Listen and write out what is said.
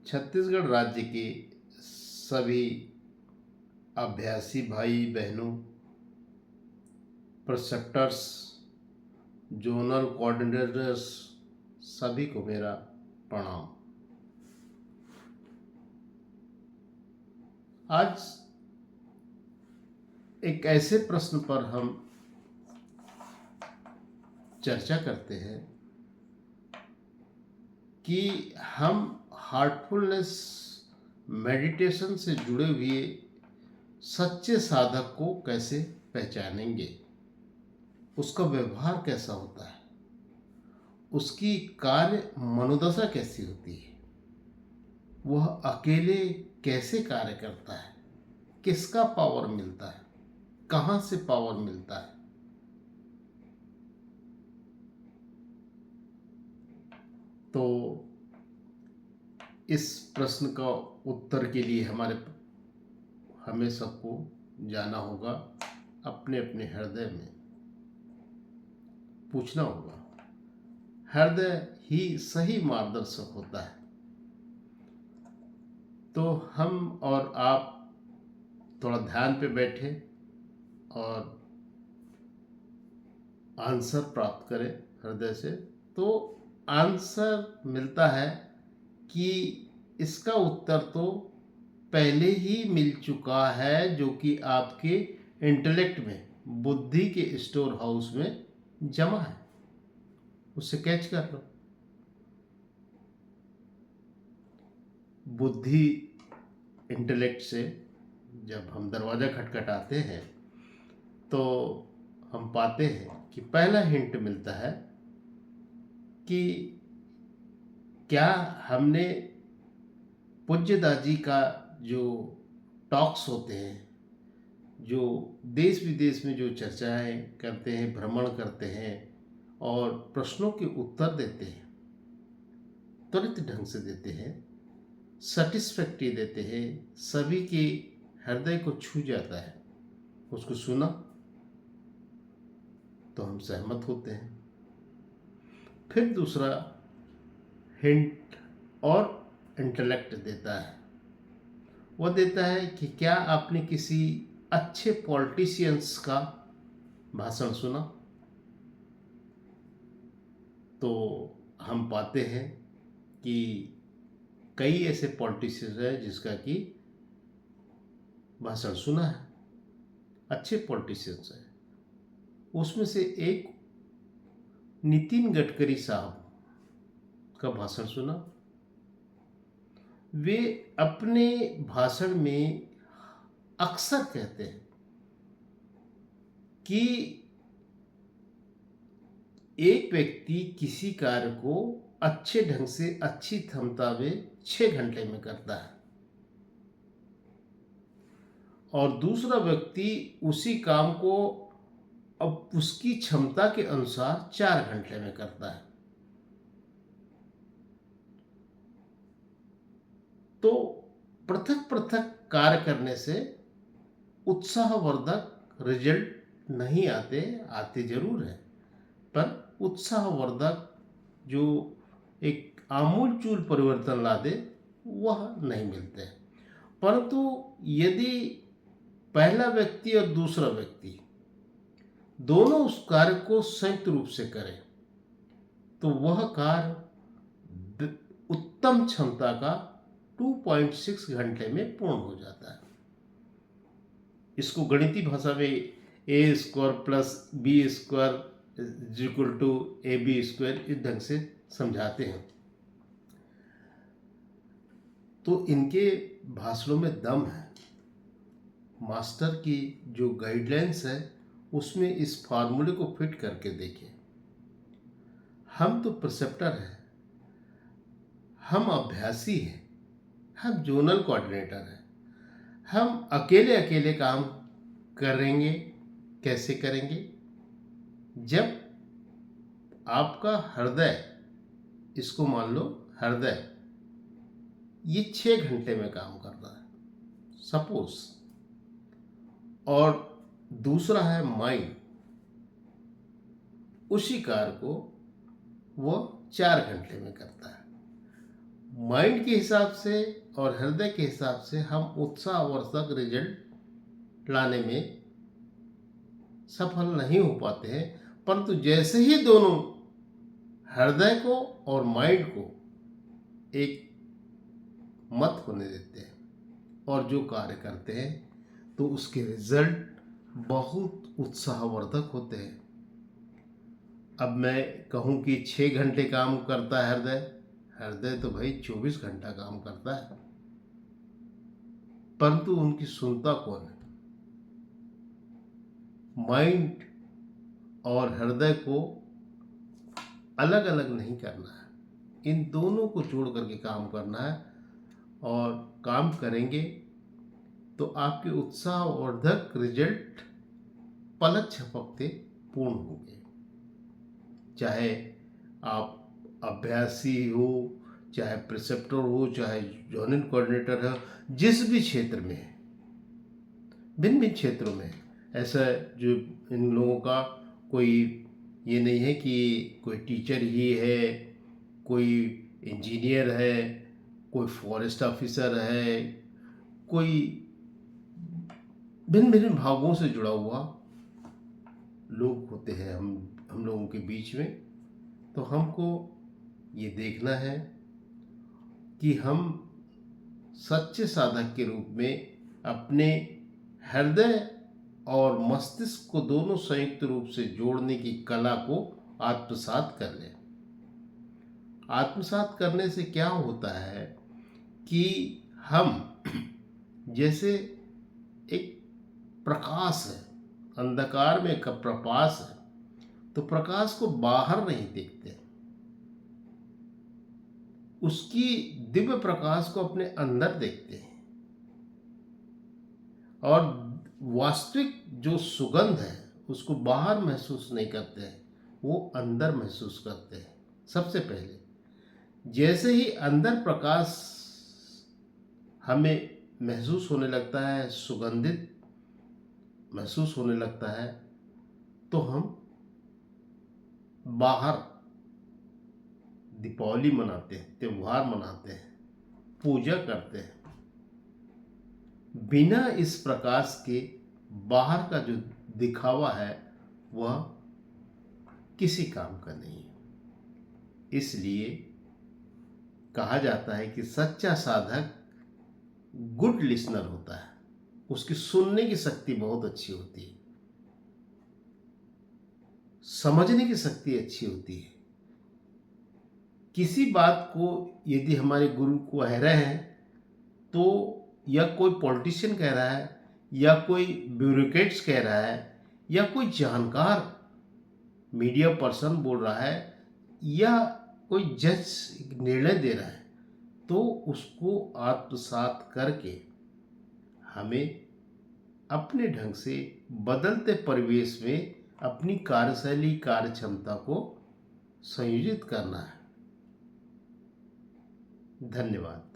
छत्तीसगढ़ राज्य के सभी अभ्यासी भाई बहनों, प्रिसेप्टर्स, जोनल कोऑर्डिनेटर्स, सभी को मेरा प्रणाम। आज एक ऐसे प्रश्न पर हम चर्चा करते हैं कि हम हार्टफुलनेस मेडिटेशन से जुड़े हुए सच्चे साधक को कैसे पहचानेंगे, उसका व्यवहार कैसा होता है, उसकी कार्य मनोदशा कैसी होती है, वह अकेले कैसे कार्य करता है, किसका पावर मिलता है, कहाँ से पावर मिलता है। तो इस प्रश्न का उत्तर के लिए हमें सबको जाना होगा, अपने अपने हृदय में पूछना होगा। हृदय ही सही मार्गदर्शक होता है। तो हम और आप थोड़ा ध्यान पे बैठे और आंसर प्राप्त करें हृदय से। तो आंसर मिलता है कि इसका उत्तर तो पहले ही मिल चुका है, जो कि आपके इंटेलेक्ट में, बुद्धि के स्टोर हाउस में जमा है। उससे कैच कर लो। बुद्धि इंटेलेक्ट से जब हम दरवाज़ा खटखटाते हैं तो हम पाते हैं कि पहला हिंट मिलता है कि क्या हमने पूज्य दादी का जो टॉक्स होते हैं, जो देश विदेश में जो चर्चाएं करते हैं, भ्रमण करते हैं और प्रश्नों के उत्तर देते हैं, त्वरित ढंग से देते हैं, सेटिस्फैक्ट्री देते हैं, सभी के हृदय को छू जाता है, उसको सुना तो हम सहमत होते हैं। फिर दूसरा हिंट और इंटेलेक्ट देता है, वो देता है कि क्या आपने किसी अच्छे पॉलिटिशियंस का भाषण सुना। तो हम पाते हैं कि कई ऐसे पॉलिटिशियंस हैं जिसका कि भाषण सुना है, अच्छे पॉलिटिशियंस हैं। उसमें से एक नितिन गडकरी साहब का भाषण सुना। वे अपने भाषण में अक्सर कहते हैं कि एक व्यक्ति किसी कार्य को अच्छे ढंग से, अच्छी क्षमता में 6 घंटे में करता है और दूसरा व्यक्ति उसी काम को अब उसकी क्षमता के अनुसार 4 घंटे में करता है। तो पृथक पृथक कार्य करने से उत्साहवर्धक रिजल्ट नहीं आते जरूर है, पर उत्साहवर्धक जो एक आमूलचूल परिवर्तन ला दे वह नहीं मिलते। परंतु यदि पहला व्यक्ति और दूसरा व्यक्ति दोनों उस कार्य को संयुक्त रूप से करें तो वह कार्य उत्तम क्षमता का 2.6 घंटे में पूर्ण हो जाता है। इसको गणितीय भाषा में a² + b² = ab² इस ढंग से समझाते हैं। तो इनके भाषणों में दम है। मास्टर की जो गाइडलाइंस है उसमें इस फार्मूले को फिट करके देखें। हम तो प्रिसेप्टर हैं, हम अभ्यासी हैं, हम जोनल कोऑर्डिनेटर हैं। हम अकेले अकेले काम करेंगे। कैसे करेंगे? जब आपका हृदय, इसको मान लो हृदय, ये 6 घंटे में काम कर रहा है सपोज, और दूसरा है माइंड, उसी कार्य को वो 4 घंटे में करता है। माइंड के हिसाब से और हृदय के हिसाब से हम उत्साहवर्धक रिजल्ट लाने में सफल नहीं हो पाते हैं, परंतु जैसे ही दोनों हृदय को और माइंड को एक मत होने देते हैं और जो कार्य करते हैं तो उसके रिजल्ट बहुत उत्साहवर्धक होते हैं। अब मैं कहूँ कि 6 घंटे काम करता है हृदय, हृदय तो भाई 24 घंटा काम करता है, परंतु उनकी सुनता कौन है? माइंड और हृदय को अलग अलग नहीं करना है, इन दोनों को जोड़ करके काम करना है, और काम करेंगे तो आपके उत्साहवर्धक रिजल्ट पलक झपकते पूर्ण होंगे। चाहे आप अभ्यासी हो, चाहे प्रिसेप्टर हो, चाहे जोनल कोऑर्डिनेटर हो, जिस भी क्षेत्र में है, भिन्न भिन्न क्षेत्रों में ऐसा जो इन लोगों का कोई ये नहीं है कि कोई टीचर ही है, कोई इंजीनियर है, कोई फॉरेस्ट ऑफिसर है, कोई भिन्न भिन्न भागों से जुड़ा हुआ लोग होते हैं हम लोगों के बीच में। तो हमको ये देखना है कि हम सच्चे साधक के रूप में अपने हृदय और मस्तिष्क को दोनों संयुक्त रूप से जोड़ने की कला को आत्मसात कर लें। आत्मसात करने से क्या होता है कि हम जैसे एक प्रकाश है, अंधकार में एक प्रकाश है, तो प्रकाश को बाहर नहीं देखते, उसकी दिव्य प्रकाश को अपने अंदर देखते हैं, और वास्तविक जो सुगंध है उसको बाहर महसूस नहीं करते हैं, वो अंदर महसूस करते हैं। सबसे पहले जैसे ही अंदर प्रकाश हमें महसूस होने लगता है, सुगंधित महसूस होने लगता है, तो हम बाहर दीपावली मनाते हैं, त्योहार मनाते हैं, पूजा करते हैं। बिना इस प्रकाश के बाहर का जो दिखावा है वह किसी काम का नहीं है। इसलिए कहा जाता है कि सच्चा साधक गुड लिसनर होता है, उसकी सुनने की शक्ति बहुत अच्छी होती है, समझने की शक्ति अच्छी होती है। किसी बात को यदि हमारे गुरु कह रहे हैं तो, या कोई पॉलिटिशियन कह रहा है, या कोई ब्यूरोक्रेट्स कह रहा है, या कोई जानकार मीडिया पर्सन बोल रहा है, या कोई जज निर्णय दे रहा है, तो उसको आत्मसात करके हमें अपने ढंग से बदलते परिवेश में अपनी कार्यशैली, कार्य क्षमता को संयोजित करना है। धन्यवाद।